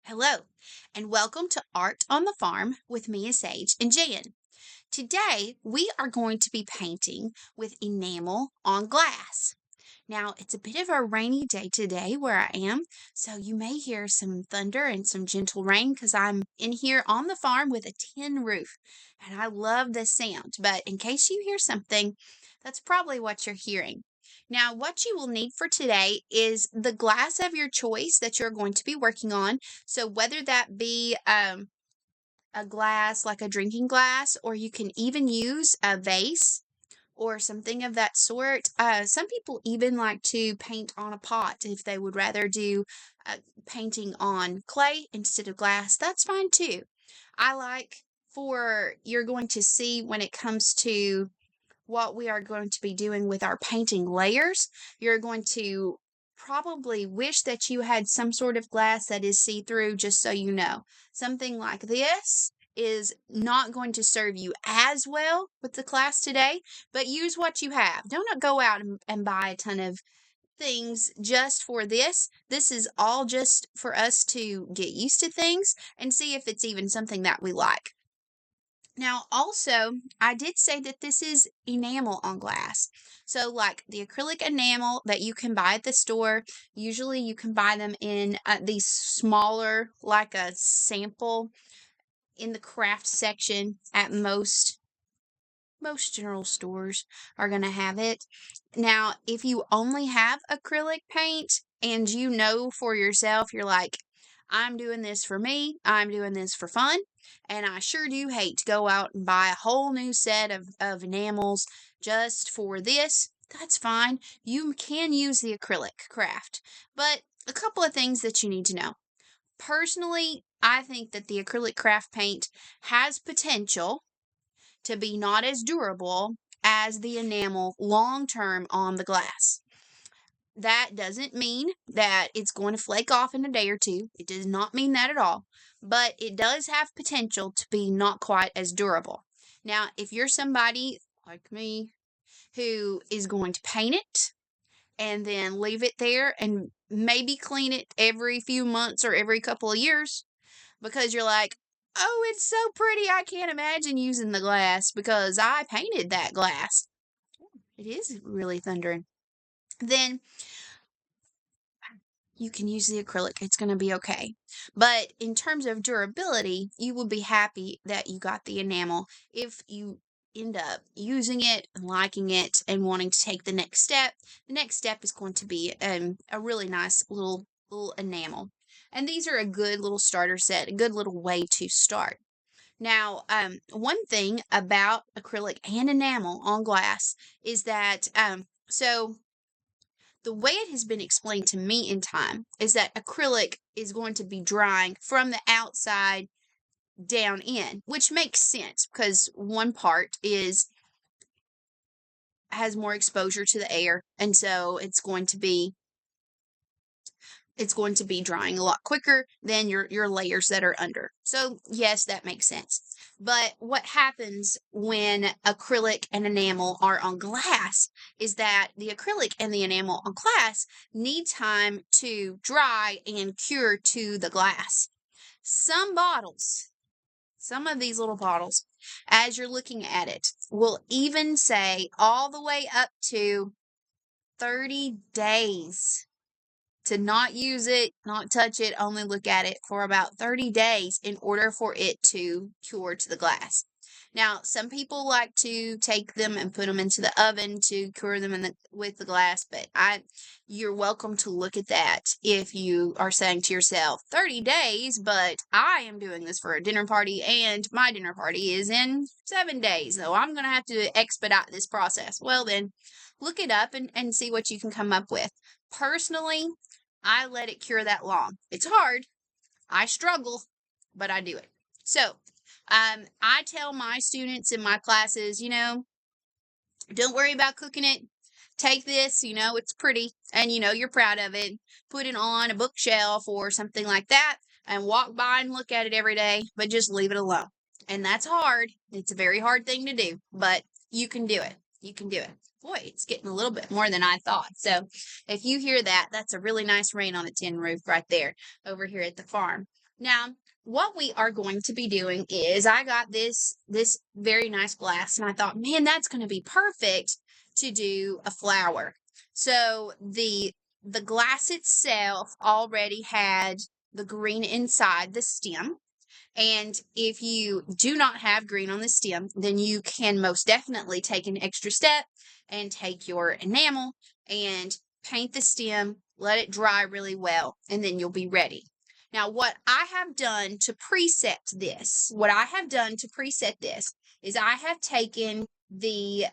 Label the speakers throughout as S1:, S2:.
S1: Hello, and welcome to Art on the Farm with me, Sage and Jan. Today, we are going to be painting with enamel on glass. Now, it's a bit of a rainy day today where I am, so you may hear some thunder and some gentle rain because I'm in here on the farm with a tin roof, and I love the sound. But in case you hear something, that's probably what you're hearing. Now, what you will need for today is the glass of your choice that you're going to be working on. So, whether that be a glass like a drinking glass, or you can even use a vase or something of that sort. Some people even like to paint on a pot if they would rather do painting on clay instead of glass. That's fine too. I like for you're going to see when it comes to what we are going to be doing with our painting layers, you're going to probably wish that you had some sort of glass that is see-through, just so you know. Something like this is not going to serve you as well with the class today, but use what you have. Don't go out and buy a ton of things just for this. This is all just for us to get used to things and see if it's even something that we like. Now, also, I did say that this is enamel on glass. So, like the acrylic enamel that you can buy at the store, usually you can buy them in these smaller, like a sample in the craft section at most general stores are going to have it. Now, if you only have acrylic paint and you know for yourself, you're like, I'm doing this for me, I'm doing this for fun, and I sure do hate to go out and buy a whole new set of enamels just for this, that's fine. You can use the acrylic craft. But a couple of things that you need to know. Personally, I think that the acrylic craft paint has potential to be not as durable as the enamel long term on the glass. That doesn't mean that it's going to flake off in a day or two. It does not mean that at all. But it does have potential to be not quite as durable. Now, if you're somebody like me who is going to paint it and then leave it there and maybe clean it every few months or every couple of years, because you're like, oh, it's so pretty. I can't imagine using the glass because I painted that glass. It is really thundering. Then you can use the acrylic. It's going to be okay. But in terms of durability, you will be happy that you got the enamel if you end up using it and liking it and wanting to take the next step. The next step is going to be a really nice little enamel. And these are a good little starter set, a good little way to start. Now, one thing about acrylic and enamel on glass is that, so the way it has been explained to me in time is that acrylic is going to be drying from the outside down in, which makes sense because one part has more exposure to the air, and so it's going to be drying a lot quicker than your layers that are under. So yes, that makes sense. But what happens when acrylic and enamel are on glass is that the acrylic and the enamel on glass need time to dry and cure to the glass. Some bottles, some of these little bottles, as you're looking at it, will even say all the way up to 30 days to not use it, not touch it, only look at it for about 30 days in order for it to cure to the glass. Now, some people like to take them and put them into the oven to cure them with the glass, but you're welcome to look at that if you are saying to yourself, 30 days, but I am doing this for a dinner party and my dinner party is in 7 days, so I'm going to have to expedite this process. Well, then look it up and see what you can come up with. Personally, I let it cure that long. It's hard. I struggle, but I do it. So, I tell my students in my classes, don't worry about cooking it. Take this, it's pretty and you're proud of it. Put it on a bookshelf or something like that and walk by and look at it every day, but just leave it alone. And that's hard. It's a very hard thing to do, but you can do it. You can do it. Boy, it's getting a little bit more than I thought. So if you hear that, that's a really nice rain on the tin roof right there over here at the farm. Now, what we are going to be doing is I got this very nice glass and I thought, man, that's going to be perfect to do a flower. So the glass itself already had the green inside the stem. And if you do not have green on the stem, then you can most definitely take an extra step and take your enamel and paint the stem, let it dry really well, and then you'll be ready. Now, what I have done to preset this is I have taken the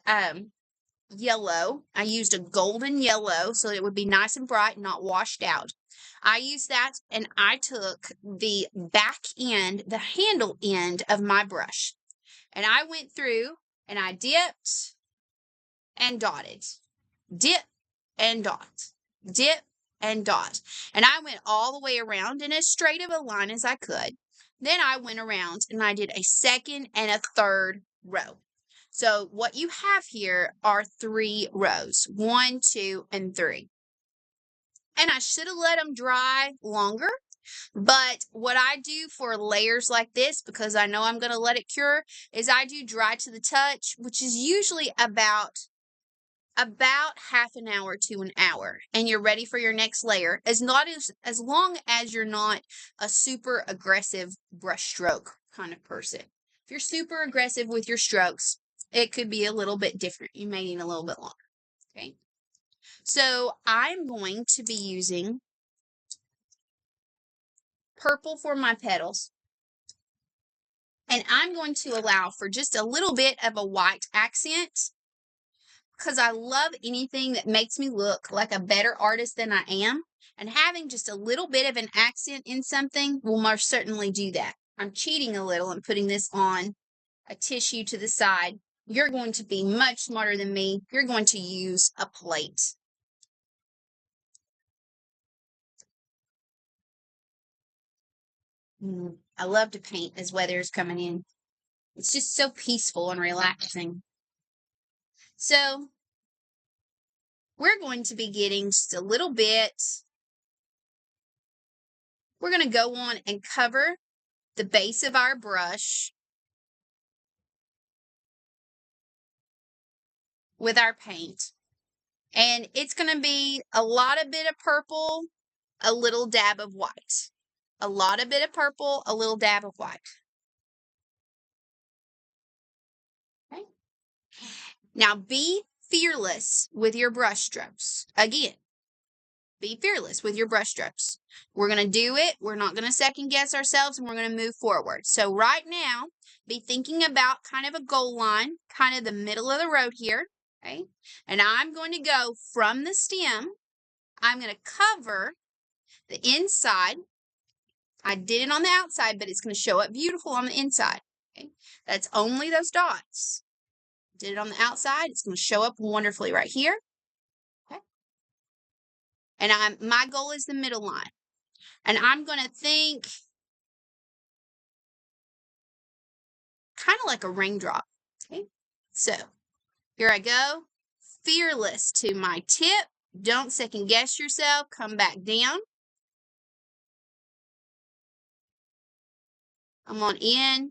S1: yellow. I used a golden yellow so it would be nice and bright, not washed out. I used that and I took the back end, the handle end of my brush, and I went through and I dipped and dotted, dip and dot, dip and dot. And I went all the way around in as straight of a line as I could. Then I went around and I did a second and a third row. So what you have here are 3 rows, 1, 2, and 3. And I should have let them dry longer, but what I do for layers like this, because I know I'm going to let it cure, is I do dry to the touch, which is usually about half an hour to an hour, and you're ready for your next layer, as long as you're not a super aggressive brush stroke kind of person. If you're super aggressive with your strokes, it could be a little bit different. You may need a little bit longer. Okay, so I'm going to be using purple for my petals, and I'm going to allow for just a little bit of a white accent, because I love anything that makes me look like a better artist than I am, and having just a little bit of an accent in something will most certainly do that. I'm cheating a little and putting this on a tissue to the side. You're going to be much smarter than me. You're going to use a plate. I love to paint as weather is coming in. It's just so peaceful and relaxing. So we're going to be getting just a little bit. We're going to go on and cover the base of our brush with our paint. And it's going to be a lot of bit of purple, a little dab of white. A lot of bit of purple, a little dab of white. Okay. Now be fearless with your brush strokes. Again, be fearless with your brush strokes. We're going to do it. We're not going to second guess ourselves, and we're going to move forward. So right now, be thinking about kind of a goal line, kind of the middle of the road here. Okay. And I'm going to go from the stem. I'm going to cover the inside. I did it on the outside, but it's going to show up beautiful on the inside. Okay. That's only those dots. Did it on the outside. It's going to show up wonderfully right here. Okay. And my goal is the middle line. And I'm going to think kind of like a raindrop. Okay. So here I go. Fearless to my tip. Don't second guess yourself. Come back down. I'm on in.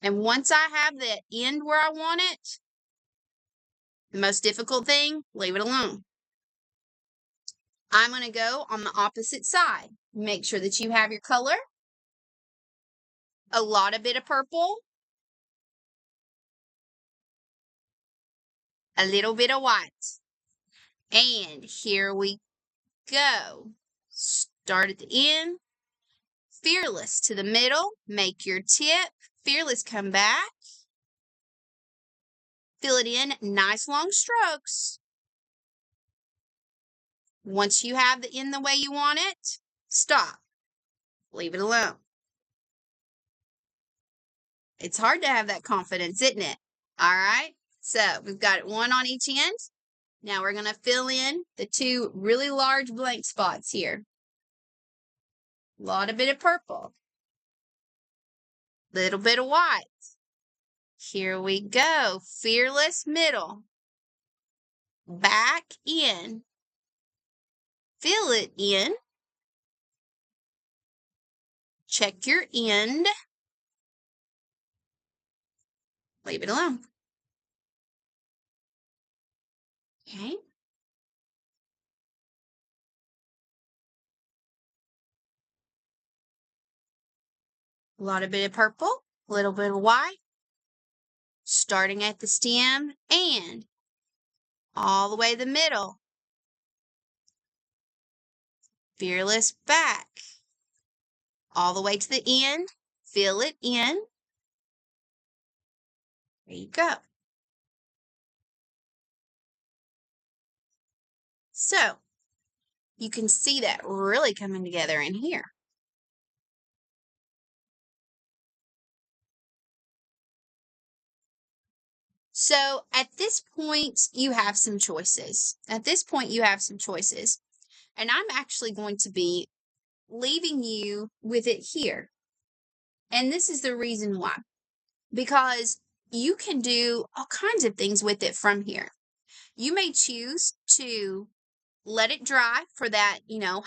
S1: And once I have that end where I want it, the most difficult thing, leave it alone. I'm going to go on the opposite side. Make sure that you have your color. A lot of bit of purple. A little bit of white. And here we go. Start at the end. Fearless to the middle. Make your tip. Fearless, come back. Fill it in. Nice long strokes. Once you have the end the way you want it, stop. Leave it alone. It's hard to have that confidence, isn't it? All right. So we've got one on each end. Now we're going to fill in the 2 really large blank spots here. A lot of bit of purple. Little bit of white. Here we go. Fearless middle. Back in. Fill it in. check your end. Leave it alone. Okay. A lot of bit of purple, a little bit of white, starting at the stem and all the way to the middle. Fearless back. All the way to the end. Fill it in. There you go. So, you can see that really coming together in here. So, at this point, you have some choices. And I'm actually going to be leaving you with it here. And this is the reason why. Because you can do all kinds of things with it from here. You may choose to let it dry for that,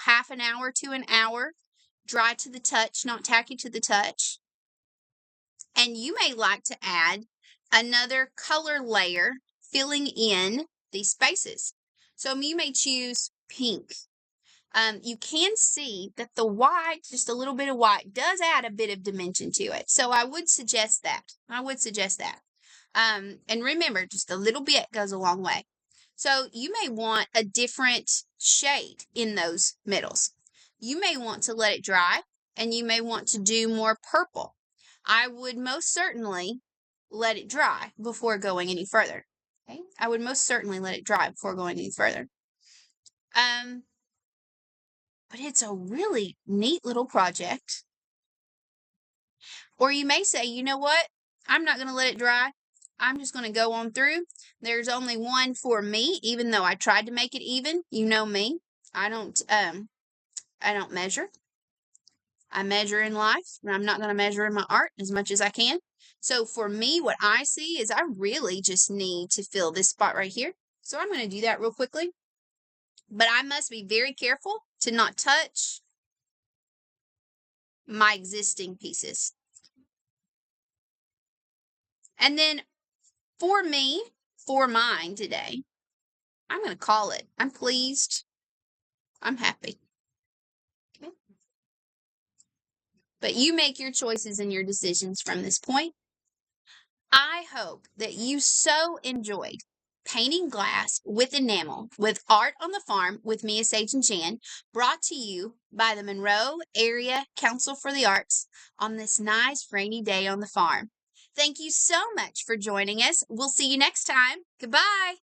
S1: half an hour to an hour, dry to the touch, not tacky to the touch. And you may like to add another color layer filling in these spaces. So you may choose pink. You can see that the white, just a little bit of white, does add a bit of dimension to it. So I would suggest that. And remember, just a little bit goes a long way. So you may want a different shade in those middles. You may want to let it dry, and you may want to do more purple. I would most certainly let it dry before going any further. Okay? I would most certainly let it dry before going any further. But it's a really neat little project. Or you may say, you know what? I'm not going to let it dry. I'm just going to go on through. There's only one for me, even though I tried to make it even. You know me. I don't measure. I measure in life, and I'm not going to measure in my art as much as I can. So for me, what I see is I really just need to fill this spot right here. So I'm going to do that real quickly. But I must be very careful to not touch my existing pieces. And then for me, for mine today, I'm going to call it. I'm pleased. I'm happy. Okay. But you make your choices and your decisions from this point. I hope that you so enjoyed painting glass with enamel with Art on the Farm with Mia, Sage, and Jan, brought to you by the Monroe Area Council for the Arts on this nice rainy day on the farm. Thank you so much for joining us. We'll see you next time. Goodbye.